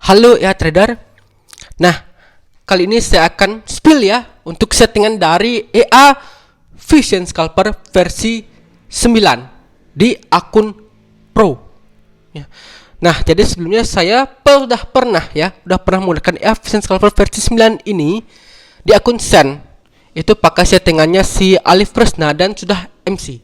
Halo ya trader. Nah, kali ini saya akan spill ya untuk settingan dari EA Vision Scalper versi 9 di akun Pro. Ya. Nah, jadi sebelumnya saya udah pernah menggunakan EA Vision Scalper versi 9 ini di akun Sen. Itu pakai settingannya si Alif Kresna dan sudah MC.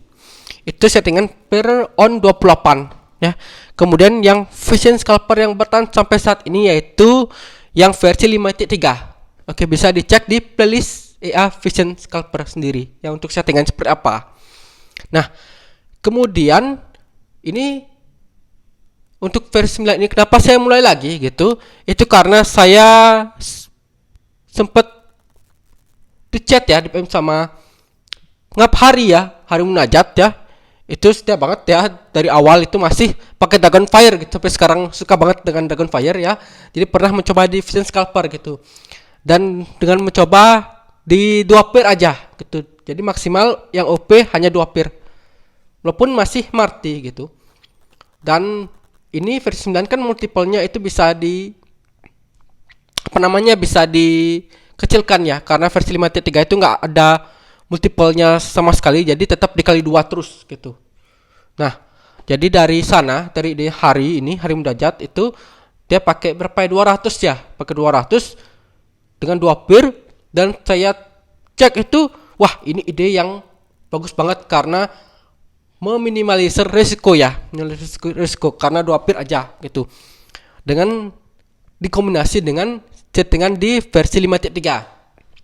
Itu settingan per on 28 ya. Kemudian yang Vision Scalper yang bertahan sampai saat ini yaitu yang versi 5.3. Oke, bisa dicek di playlist EA Vision Scalper sendiri ya untuk settingan seperti apa. Nah, kemudian ini untuk versi 9 ini kenapa saya mulai lagi gitu? Itu karena saya sempat di chat ya, di PM sama Ngap Hari ya, Hari Munajat ya. Itu setia banget ya, dari awal itu masih pakai Dragonfire gitu sampai sekarang suka banget dengan Dragonfire ya. Jadi pernah mencoba di Vision Scalper gitu. Dan dengan mencoba di 2 pair aja gitu. Jadi maksimal yang OP hanya 2 pair. Walaupun masih Marty gitu. Dan ini versi 9 kan multiple-nya itu bisa bisa dikecilkan ya, karena versi 5.3 itu nggak ada multiple-nya sama sekali, jadi tetap dikali 2 terus gitu. Nah, jadi dari sana, dari hari Munajat itu dia pakai berapa ya? 200 ya, pakai 200 dengan 2 pair. Dan saya cek itu, wah ini ide yang bagus banget karena meminimalisir risiko ya, risiko karena 2 pair aja gitu. Dengan dikombinasi dengan settingan di versi 5.3.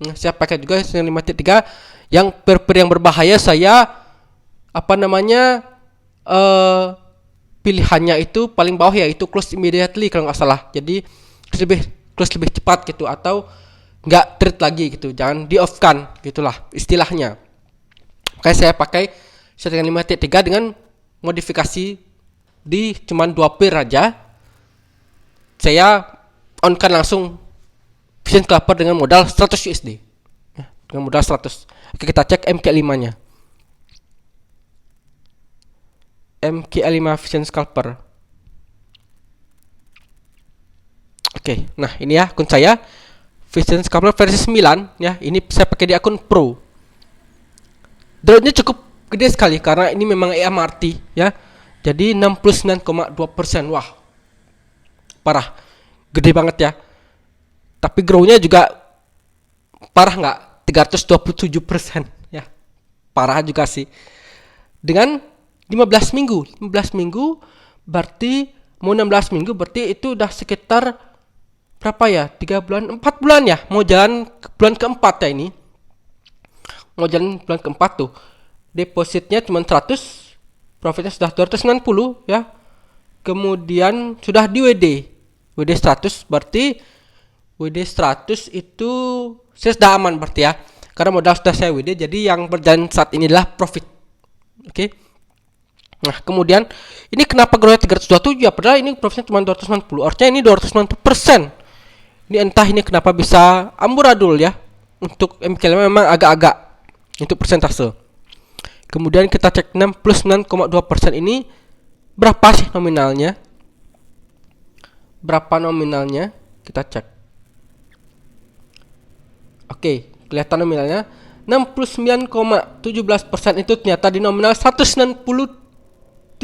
Nah, saya pakai juga versi 5.3 yang pair yang berbahaya. Saya pilihannya itu paling bawah yaitu close immediately kalau nggak salah. Jadi close lebih cepat gitu, atau nggak trade lagi gitu, jangan di off kan gitulah istilahnya. Makanya saya pakai settingan 5.3 dengan modifikasi di cuman 2 pair aja. Saya on kan langsung Vision Scalper dengan modal 100 USD ya, dengan modal 100. Oke, kita cek MK5 nya. MK5 Vision Scalper. Oke, nah ini ya akun saya Vision Scalper versi 9 ya. Ini saya pakai di akun Pro. Drawnya cukup gede sekali karena ini memang EA Marty ya. Jadi 69,2%. Wah, parah, gede banget ya. Tapi grow-nya juga parah nggak? 327% ya. Parah juga sih. Dengan 15 minggu berarti mau 16 minggu berarti itu udah sekitar berapa ya? 3 bulan, 4 bulan ya. Mau jalan bulan keempat ya ini. Mau jalan bulan keempat tuh. Depositnya cuma 100, profitnya sudah 290 ya. Kemudian sudah di WD 100, berarti WD 100 itu saya sudah aman berarti ya, karena modal sudah saya WD. Jadi yang berjalan saat ini adalah profit. Oke. Nah, kemudian ini kenapa growth 327 ya, padahal ini profitnya cuma 290, artinya ini 290%. Ini entah ini kenapa bisa amburadul ya. Untuk MKL memang agak-agak untuk persentase. Kemudian kita cek 69,2% ini berapa sih nominalnya? Berapa nominalnya? Kita cek. Oke, kelihatan nominalnya 69,17% itu ternyata di nominal 193,10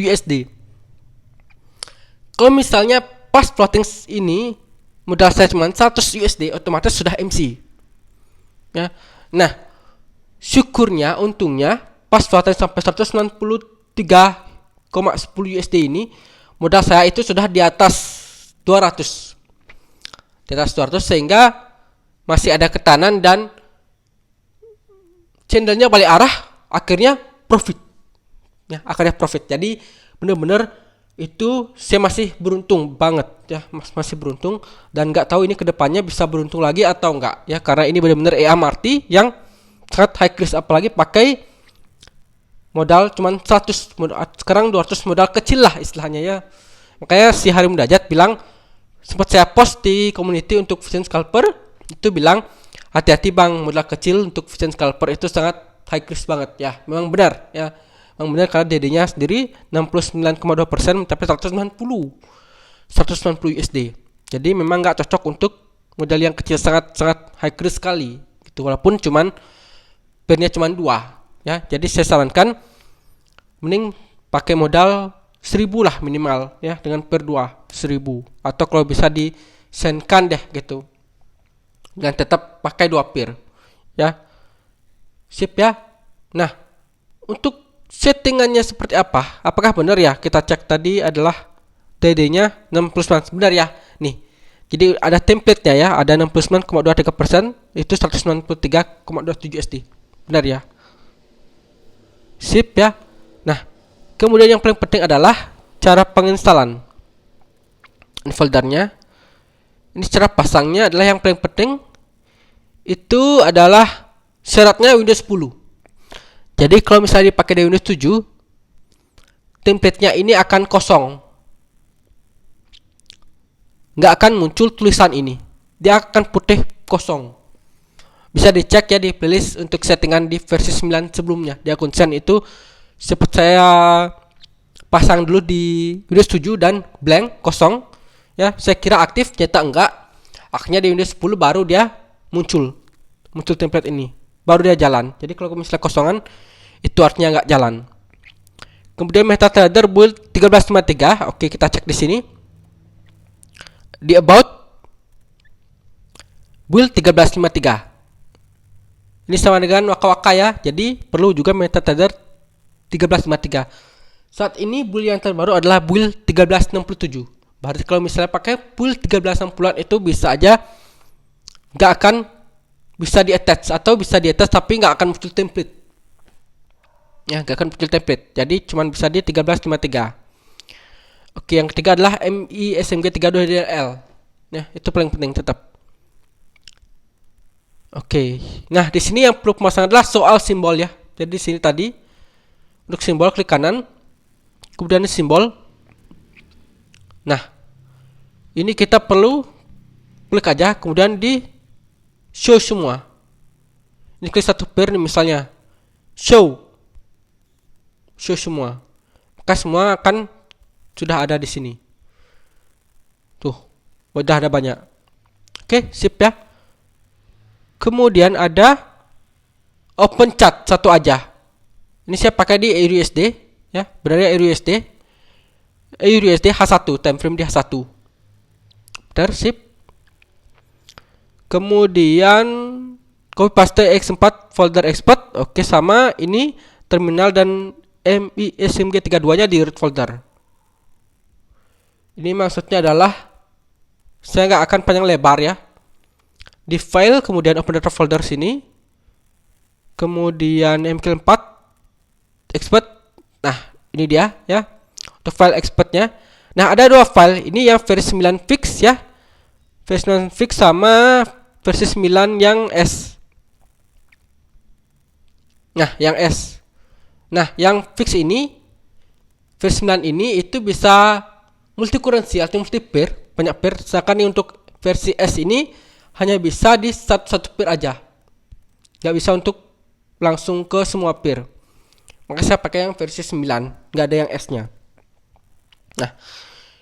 USD. Kalau misalnya pas floating ini modal saya cuma 100 USD, otomatis sudah MC. Ya. Nah, syukurnya, untungnya pas floating sampai 193,10 USD ini modal saya itu sudah di atas 200. Di atas 200 sehingga masih ada ketahanan dan channelnya balik arah, akhirnya profit. Ya, akhirnya profit. Jadi benar-benar itu saya masih beruntung banget ya, masih beruntung, dan nggak tahu ini kedepannya bisa beruntung lagi atau enggak ya, karena ini benar-benar EA Marty yang sangat high risk, apalagi pakai modal cuman 100, sekarang 200, modal kecil lah istilahnya ya. Makanya si Hari Munajat bilang, sempat saya post di community untuk Vision Scalper, itu bilang hati-hati bang, modal kecil untuk Vision Scalper itu sangat high risk banget ya. Memang benar ya, memang benar karena DD-nya sendiri 69,2% tapi 190. 190 USD. Jadi memang nggak cocok untuk modal yang kecil, sangat high risk sekali gitu, walaupun cuman pairnya cuman 2 ya. Jadi saya sarankan mending pakai modal 1000 lah minimal ya, dengan pair 2 1000, atau kalau bisa disenkan deh gitu, dan tetap pakai 2 pair ya. Sip ya. Nah, untuk settingannya seperti apa? Apakah benar ya kita cek tadi adalah TD-nya 69? Benar ya. Nih. Jadi ada template-nya ya, ada 69,23%, itu 193,27 USD. Benar ya. Sip ya. Nah, kemudian yang paling penting adalah cara penginstalan. Ini foldernya. Ini cara pasangnya adalah yang paling penting. Itu adalah syaratnya Windows 10. Jadi kalau misalnya dipakai di Windows 7, template-nya ini akan kosong, nggak akan muncul tulisan ini, dia akan putih kosong. Bisa dicek ya di playlist untuk settingan di versi 9 sebelumnya di akun Sen, itu sempat saya pasang dulu di Windows 7 dan blank, kosong ya. Saya kira aktif, ternyata enggak. Akhirnya di Windows 10 baru dia muncul template ini, baru dia jalan. Jadi kalau misalnya kosongan, itu artinya nggak jalan. Kemudian MetaTrader build 1353. Oke, kita cek di sini. Di about build 1353. Ini sama dengan waka-waka ya. Jadi perlu juga MetaTrader 1353. Saat ini build yang terbaru adalah build 1367. Berarti kalau misalnya pakai build 1360-an itu bisa aja nggak akan bisa di attach, atau bisa di attach tapi nggak akan muncul template. Ya, nggak akan muncul template. Jadi cuman bisa di 1353. Oke, yang ketiga adalah MI SMG 32DLL. Ya, itu paling penting tetap. Oke. Nah, di sini yang perlu pemasangan adalah soal simbol ya. Jadi di sini tadi untuk simbol klik kanan, kemudian ini simbol. Nah, ini kita perlu klik aja, kemudian di show semua. Ini klik satu pair nih misalnya. Show semua. Maka semua akan sudah ada di sini. Tuh, udah ada banyak. Oke, sip ya. Kemudian ada open chat satu aja. Ini saya pakai di EURUSD ya, berarti EURUSD H1, time frame di H1. Bentar, sip. Kemudian copy paste X4 folder expert. Oke, sama ini terminal dan MI SMG 32-nya di root folder. Ini maksudnya adalah saya nggak akan panjang lebar ya. Di file, kemudian open data folder sini, kemudian MQ4 expert. Nah, ini dia ya, untuk file expertnya. Nah, ada 2 file. Ini yang versi 9 fix ya, versi 9 fix sama versi 9 yang S. Nah, yang S. Nah, yang fix ini, versi 9 ini itu bisa multi currency atau multi pair, banyak pair. Sedangkan ini untuk versi S ini hanya bisa di satu pair aja, nggak bisa untuk langsung ke semua pair. Maka saya pakai yang versi 9, nggak ada yang S-nya. Nah,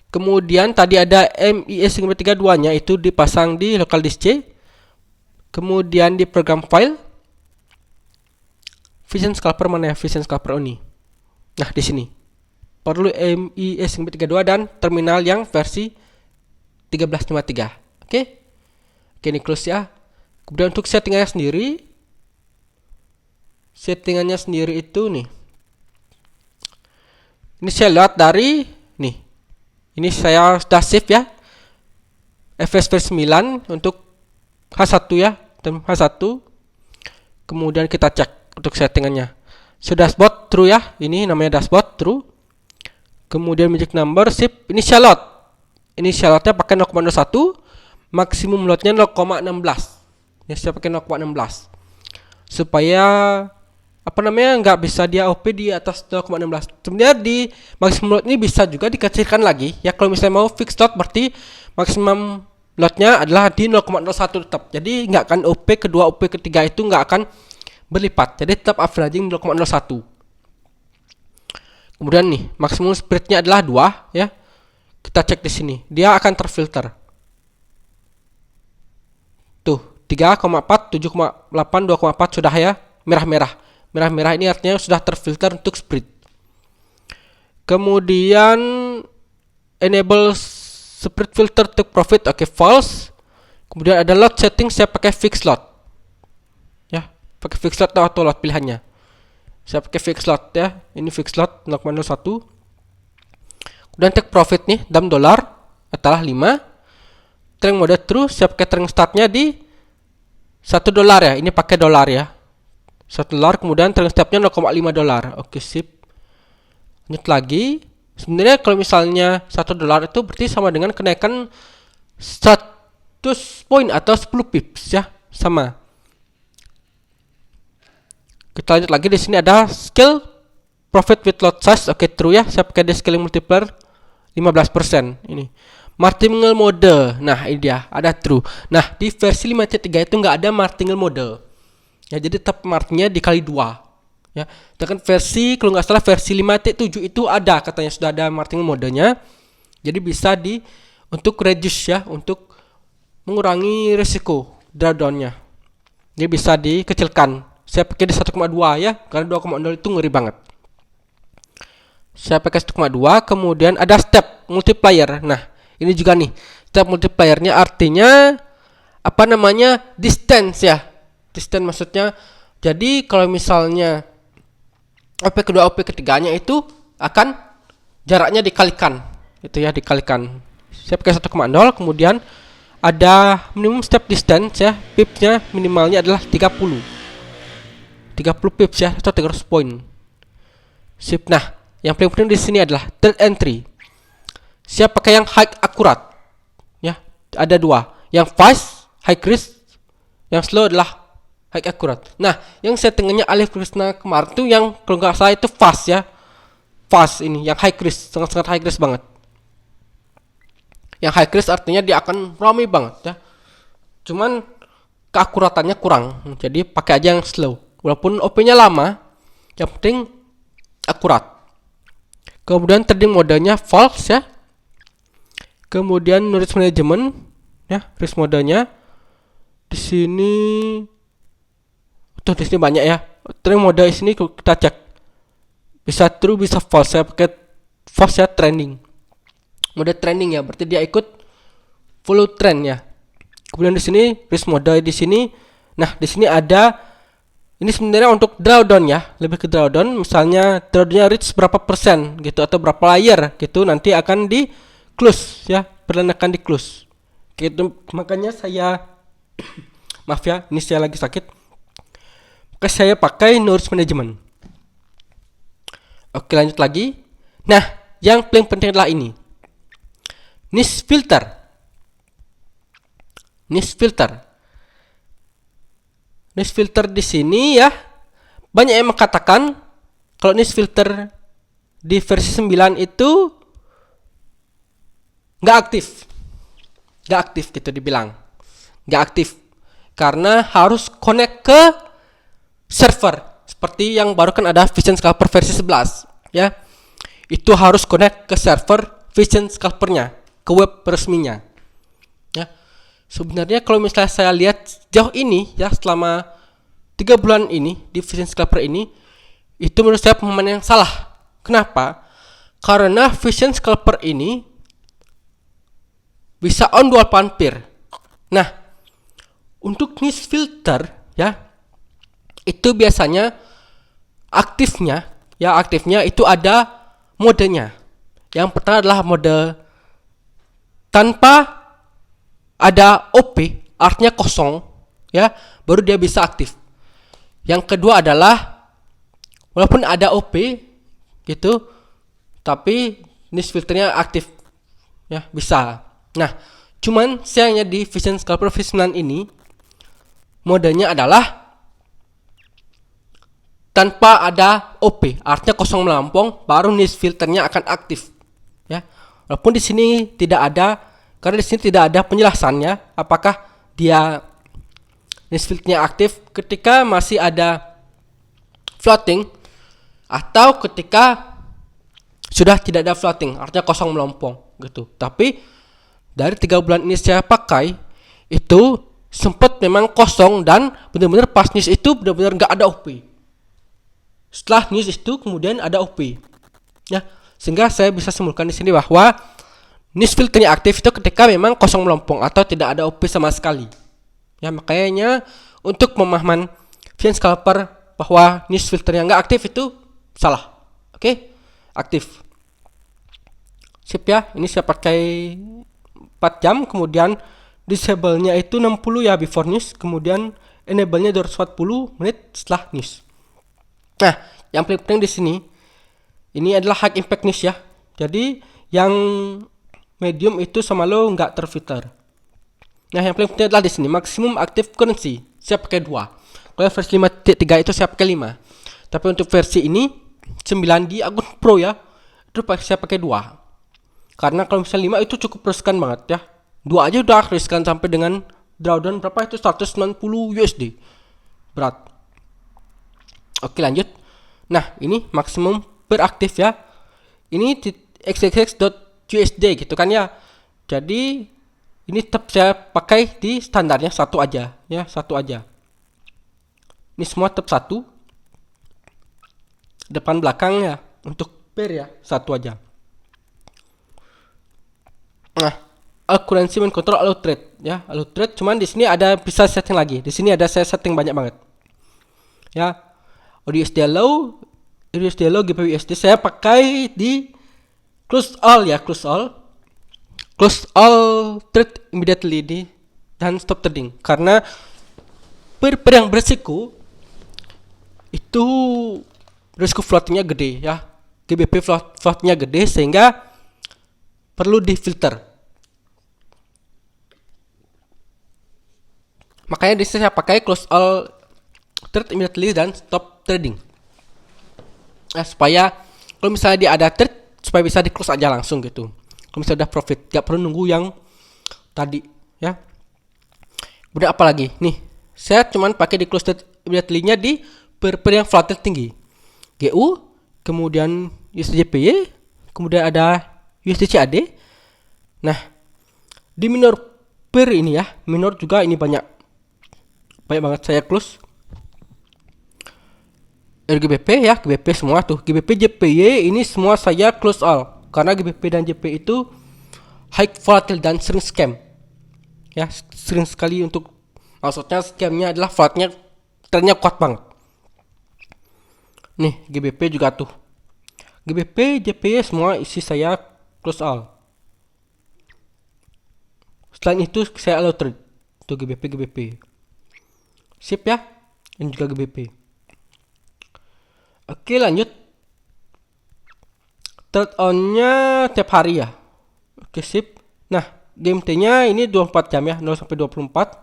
kemudian tadi ada MIS 32-nya itu dipasang di local disk C. Kemudian di program file, Vision Scalper mana ya? Vision Scalper ini. Nah, di sini perlu MIS 32 dan terminal yang versi 1353. Oke, ini close ya. Kemudian untuk settingannya sendiri itu nih. Ini saya lihat dari nih. Ini saya sudah save ya. FS versi 9 untuk H1 ya, dan H1. Kemudian kita cek untuk settingannya. So dashboard true ya. Ini namanya dashboard true. Kemudian magic number sip. Ini load. Ini loadnya pakai 0,01. Maksimum loadnya 0,16. Ya, saya pakai 0,16. Supaya nggak bisa dia OP di atas 0,16. Sebenarnya di maksimum load ini bisa juga dikecilkan lagi. Ya, kalau misalnya mau fix load berarti maksimum loadnya adalah di 0,01 tetap. Jadi nggak akan OP kedua, OP ketiga itu nggak akan berlipat. Jadi tetap averaging 0,01. Kemudian nih, maksimum speednya adalah 2 ya. Kita cek di sini, dia akan terfilter. Tuh, 3,4, 7,8, 2,4 sudah ya, merah-merah. Merah-merah ini artinya sudah terfilter untuk spread. Kemudian enable spread filter to profit, oke, false. Kemudian ada lot setting, saya pakai fixed lot. Ya, pakai fixed lot atau auto lot pilihannya. Saya pakai fixed lot ya. Ini fixed lot 0,01. Kemudian take profit nih, dalam dolar adalah 5. Trend mode true, saya pakai trend startnya di $1 ya. Ini pakai dolar ya. $1, kemudian trend stopnya 0,5 dolar. Oke, sip. Lanjut lagi. Sebenarnya kalau misalnya $1 itu berarti sama dengan kenaikan 100 poin atau 10 pips ya, sama. Kita lanjut lagi, di sini ada scale profit with lot size. Oke, true ya. Saya pakai di scaling multiplier 15% ini. Martingale mode. Nah, ini dia, ada true. Nah, di versi 5.3 itu nggak ada martingale mode. Ya, jadi tetap martingnya dikali 2. Ya, dengan versi kalau nggak salah versi 5.7 itu ada, katanya sudah ada martingale modenya. Jadi bisa untuk reduce ya, untuk mengurangi risiko drawdown-nya. Jadi bisa dikecilkan. Saya pakai di 1,2 ya, karena 2,0 itu ngeri banget. Saya pakai 1,2, kemudian ada step multiplier. Nah, ini juga nih, step multipliernya artinya apa namanya? Distance ya. Distance maksudnya, jadi kalau misalnya OP kedua OP ketiganya itu akan jaraknya dikalikan. Itu ya, dikalikan. Saya pakai 1,0, kemudian ada minimum step distance ya. Pipsnya minimalnya adalah 30 pips ya, atau 300 poin. Sip. Nah, yang paling penting di sini adalah trade entry. Saya pakai yang high akurat. Ya, ada 2. Yang fast, high risk. Yang slow adalah high akurat. Nah, yang settingannya Alif Krishna kemarin tuh yang kalau nggak salah itu fast ya. Fast ini, yang high risk, sangat-sangat high risk banget. Yang high risk artinya dia akan ramai banget ya. Cuman keakuratannya kurang. Jadi pakai aja yang slow. Walaupun OP-nya lama, yang penting akurat. Kemudian trading modenya false ya. Kemudian risk management ya, risk modenya di sini tuh, di sini banyak ya. Trading mode di sini kita cek bisa true bisa false. Saya pakai false ya, trending. Mode trending ya, berarti dia ikut follow trend ya. Kemudian di sini risk mode di sini. Nah, di sini ada ini sebenarnya untuk drawdown ya, lebih ke drawdown. Misalnya drawdownnya reach berapa persen gitu atau berapa layer gitu, nanti akan di close ya, perlahan di close gitu. Makanya saya maaf ya, ini saya lagi sakit, maka saya pakai no risk management. Oke, lanjut lagi. Nah, yang paling penting adalah ini, niche filter. Niche filter di sini ya, banyak yang mengatakan kalau niche filter di versi 9 itu nggak aktif gitu dibilang, nggak aktif karena harus connect ke server. Seperti yang baru kan ada Vision Scalper versi 11 ya, itu harus connect ke server Vision Scalpernya, ke web resminya ya. Sebenarnya kalau misalnya saya lihat jauh ini ya, selama 3 bulan ini di Vision Scalper ini, itu menurut saya pemahaman yang salah. Kenapa? Karena Vision Scalper ini bisa on dual pair. Nah, untuk niche filter ya, itu biasanya aktifnya itu ada modenya. Yang pertama adalah mode tanpa ada OP, artinya kosong ya, baru dia bisa aktif. Yang kedua adalah walaupun ada OP gitu, tapi niche filternya aktif ya, bisa. Nah, cuman sayangnya di Vision Scalper versi 9 ini modenya adalah tanpa ada OP, artinya kosong melampung, baru niche filternya akan aktif ya. Walaupun di sini tidak ada, karena di sini tidak ada penjelasannya apakah dia niche filternya aktif ketika masih ada floating atau ketika sudah tidak ada floating, artinya kosong melompong gitu. Tapi dari 3 bulan ini saya pakai itu sempat memang kosong dan benar-benar pas news itu benar-benar nggak ada OP. Setelah news itu kemudian ada OP. Ya, sehingga saya bisa simpulkan di sini bahwa news filternya aktif itu ketika memang kosong melompong atau tidak ada OP sama sekali. Ya, makanya untuk pemahaman Vision Scalper bahwa news filternya nggak aktif itu salah. Oke, aktif. Sip ya, ini saya pakai 4 jam, kemudian disable-nya itu 60 ya before news, kemudian enable-nya 240 menit setelah news. Nah, yang paling penting di sini ini adalah high impact news ya. Jadi yang medium itu sama lo nggak terfilter. Nah, yang paling penting adalah di sini maximum active currency. Saya pakai 2. Kalau versi 5.3 itu saya pakai 5. Tapi untuk versi ini 9 di akun pro ya, itu saya pakai 2. Karena kalau misalnya 5 itu cukup riskan banget ya. 2 aja udah riskan sampai dengan drawdown berapa itu 190 USD. Berat. Oke, lanjut. Nah, ini maksimum per aktif ya. Ini xxx.usd gitu kan ya. Jadi ini tetap saya pakai di standarnya 1 aja ya, 1 aja. Ini semua tetap 1. Depan belakang ya, untuk pair ya 1 aja. Nah, currency main control allow trade ya, allow trade, cuman di sini ada bisa setting lagi. Di sini ada saya setting banyak banget. Ya. USD allow, GBP/USD saya pakai di close all ya, close all trade immediately di dan stop trading, karena per yang berisiko itu risiko floatingnya gede ya, GBP floatnya gede sehingga perlu difilter. Makanya di sini saya pakai close all trade immediately dan stop trading. Supaya kalau misalnya dia ada trade, supaya bisa di close aja langsung gitu. Kalau misalnya udah profit, gak perlu nunggu yang tadi ya. Udah apa lagi? Nih, saya cuman pakai di close trade immediately-nya di per yang floated tinggi. GU, kemudian USDJPY, kemudian ada USDCAD. Nah, di minor per ini ya, minor juga ini banyak banget saya close. RGBP ya, GBP semua tuh, GBP JPY ini semua saya close all, karena GBP dan JPY itu high volatile dan sering scam ya, sering sekali untuk, maksudnya scamnya adalah flatnya trennya kuat banget. Nih GBP juga tuh, GBP JPY semua isi saya close all. Selain itu saya allow trade tuh GBP. Sip ya, ini juga GBP. Oke, lanjut. Trade on-nya tiap hari ya. Oke, sip. Nah, GMT-nya ini 24 jam ya, 0 sampai 24.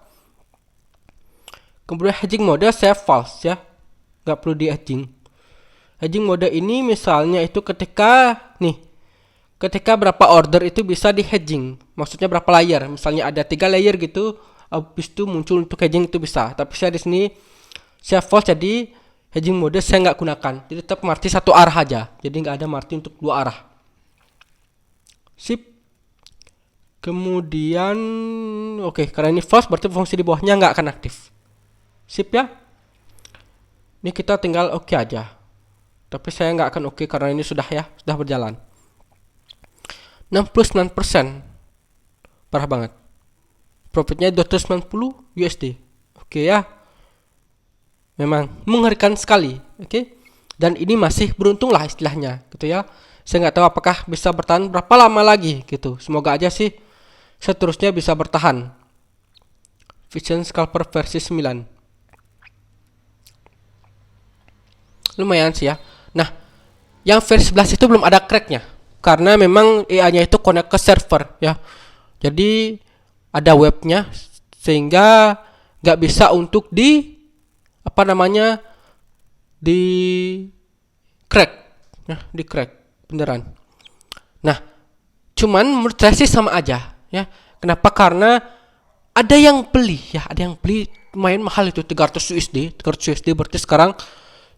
Kemudian hedging mode saya false ya, nggak perlu di hedging. Hedging mode ini misalnya itu ketika berapa order itu bisa di hedging. Maksudnya berapa layer? Misalnya ada 3 layer gitu, habis itu muncul untuk hedging itu bisa. Tapi saya di sini saya false, jadi hedging mode saya nggak gunakan. Jadi tetap marti 1 arah aja. Jadi nggak ada marti untuk 2 arah. Sip. Kemudian oke, karena ini false berarti fungsi di bawahnya nggak akan aktif. Sip ya. Ini kita tinggal oke aja. Tapi saya nggak akan oke karena ini sudah berjalan. 69%. Parah banget. Profitnya 290 USD. Oke ya. Memang mengerikan sekali, oke? Dan ini masih beruntung lah istilahnya, gitu ya. Saya nggak tahu apakah bisa bertahan berapa lama lagi, gitu. Semoga aja sih seterusnya bisa bertahan. Vision Scalper versi 9. Lumayan sih ya. Nah, yang versi 11 itu belum ada cracknya, karena memang AI-nya itu connect ke server ya. Jadi ada webnya, sehingga nggak bisa untuk di crack ya, di crack beneran. Nah, cuman menurut saya sih sama aja ya. Kenapa? Karena ada yang beli lumayan mahal itu, 300 USD berarti sekarang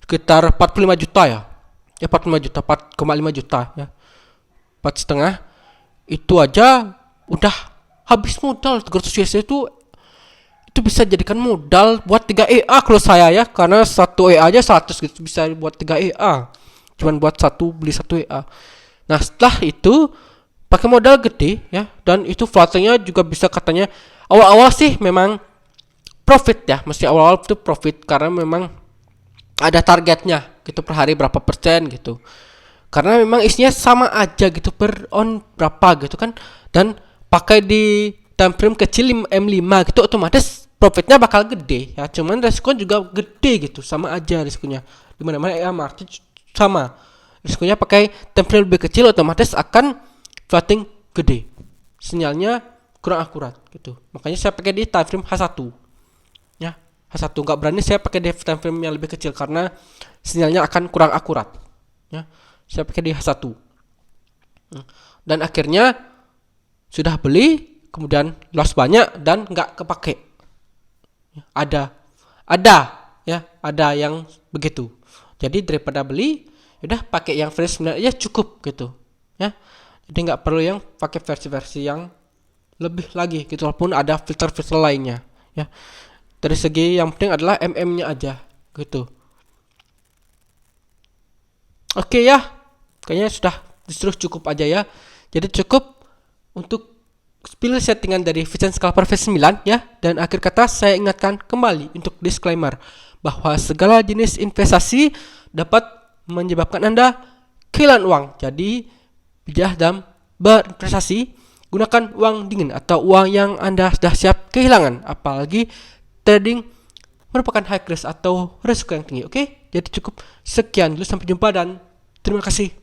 sekitar 45 juta ya. 45 juta, 4,5 juta ya. 4,5, itu aja udah habis modal. 300 USD itu bisa jadikan modal buat 3 EA kalau saya ya, karena 1 EA aja 100 gitu, bisa buat 3 EA. Cuman buat beli 1 EA. Nah, setelah itu pakai modal gede ya, dan itu floatingnya juga bisa katanya awal-awal sih memang profit ya, mesti awal-awal itu profit karena memang ada targetnya gitu per hari berapa persen gitu. Karena memang isinya sama aja gitu per on berapa gitu kan, dan pakai di time frame kecil M5 gitu, otomatis profitnya bakal gede ya. Cuman resiko juga gede gitu, sama aja risikonya. Dimana-mana EA market sama risikonya. Pakai time frame lebih kecil otomatis akan floating gede, sinyalnya kurang akurat gitu. Makanya saya pakai di time frame H1 ya. H1 nggak berani saya pakai di time frame yang lebih kecil karena sinyalnya akan kurang akurat ya. Saya pakai di H1. Dan akhirnya sudah beli, kemudian loss banyak dan nggak kepake. Ada yang begitu. Jadi daripada beli, udah pakai yang versi 9 aja cukup gitu ya. Jadi nggak perlu yang pakai versi-versi yang lebih lagi gitu, walaupun ada filter-filter lainnya ya. Dari segi yang penting adalah MM-nya aja gitu. Oke ya, kayaknya sudah justru cukup aja ya. Jadi cukup untuk spill settingan dari Vision Scalper V9 ya. Dan akhir kata saya ingatkan kembali untuk disclaimer bahwa segala jenis investasi dapat menyebabkan Anda kehilangan uang. Jadi bijak dalam berinvestasi, gunakan uang dingin atau uang yang Anda sudah siap kehilangan. Apalagi trading merupakan high risk atau risiko yang tinggi. Oke? Jadi cukup sekian dulu, sampai jumpa dan terima kasih.